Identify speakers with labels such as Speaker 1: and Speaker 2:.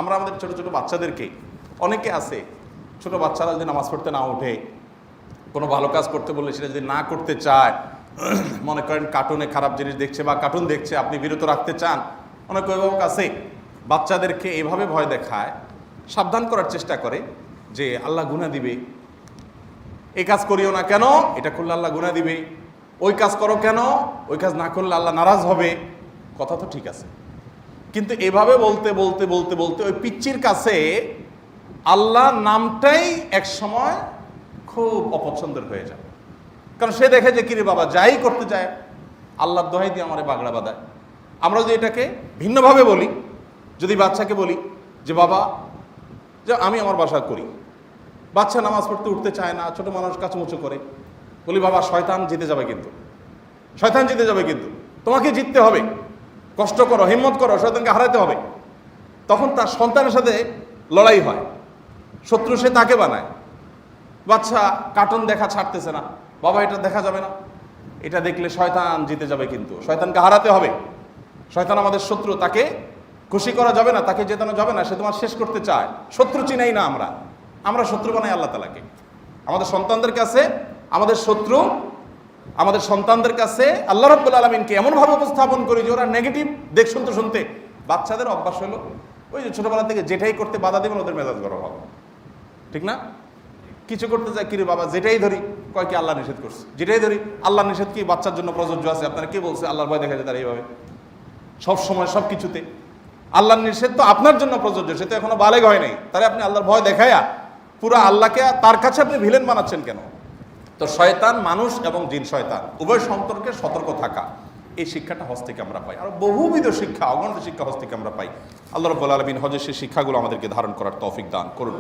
Speaker 1: আমরা আমাদের ছোট ছোট বাচ্চাদেরকে, অনেকে আছে ছোট বাচ্চারা যদি নামাজ পড়তে না ওঠে, কোনো ভালো কাজ করতে বললে সেটা যদি না করতে চায়, মনে করেন কার্টুনে খারাপ জিনিস দেখছে বা কার্টুন দেখছে, আপনি বিরত রাখতে চান, অনেক অভিভাবক আছে বাচ্চাদেরকে এভাবে ভয় দেখায়, সাবধান করার চেষ্টা করে যে আল্লাহ গুনাহ দিবে, এই কাজ করিও না কেন, এটা করলে আল্লাহ গুনাহ দিবে, ওই কাজ করো কেন, ওই কাজ না করলে আল্লাহ নারাজ হবে। কথা তো ঠিক আছে, কিন্তু এভাবে বলতে বলতে বলতে বলতে ওই পিচ্চির কাছে আল্লাহ নামটাই এক সময় খুব অপছন্দের হয়ে যায়। কারণ সে দেখে যে কিরে বাবা যাই করতে যায় আল্লাহর দোহাই দিয়ে আমারে বাগড়া বাঁধায়। আমরা যদি এটাকে ভিন্নভাবে বলি, যদি বাচ্চাকে বলি যে বাবা যে আমি আমার বাসা করি, বাচ্চা নামাজ পড়তে উঠতে চায় না, ছোট মানুষ কাচুমুচু করে, বলি বাবা শয়তান জিতে যাবে, কিন্তু শয়তান জিতে যাবে, কিন্তু তোমাকে জিততে হবে, কষ্ট করো, হিম্মত করো, শয়তানকে হারাতে হবে। তখন তার সন্তানের সাথে লড়াই হয়, শত্রু সে তাকে বানায়। বাচ্চা কার্টুন দেখা ছাড়তেছে না, বাবা এটা দেখা যাবে না, এটা দেখলে শয়তান জিতে যাবে, কিন্তু শয়তানকে হারাতে হবে, শয়তান আমাদের শত্রু, তাকে খুশি করা যাবে না, তাকে জেতানো যাবে না, সে তোমার শেষ করতে চায়। শত্রু চিনাই না আমরা শত্রু বানাই আল্লাহ তাআলাকে। আমাদের সন্তানদের কাছে আমাদের শত্রু, আমাদের সন্তানদের কাছে আল্লাহ রাব্বুল আলামিনকে এমনভাবে উপস্থাপন করি যে ওরা নেগেটিভ দেখ শুনতে শুনতে বাচ্চাদের অভ্যাস হলো ওই যে ছোটবেলা থেকে যেটাই করতে বাধা দেবেন ওদের মেজাজ গরম হবে, ঠিক না? কিছু করতে যায়, কিরে বাবা যেটাই ধরি, কয় কি আল্লাহ নিষেধ করছে, যেটাই ধরি আল্লাহ নিষেধ কি বাচ্চার জন্য প্রযোজ্য আছে? আপনারা কে বলছে আল্লাহর ভয় দেখা যায় তারা এইভাবে সব সময় সব কিছুতে? আল্লাহর নিষেধ তো আপনার জন্য প্রযোজ্য, সে তো এখনো বালেগ হয় নাই, তাহলে আপনি আল্লাহর ভয় দেখায়া পুরো আল্লাহকে তার কাছে আপনি ভিলেন বানাচ্ছেন কেন? তো শয়তান মানুষ এবং জিন শয়তান উভয় সম্পর্কে সতর্ক থাকা, এই শিক্ষাটা হজ থেকে আমরা পাই। আর বহুবিধ শিক্ষা, অগণিত শিক্ষা হজ থেকে আমরা পাই। আল্লাহ রাব্বুল আলামিন হজের সেই শিক্ষাগুলো আমাদেরকে ধারণ করার তৌফিক দান করুন।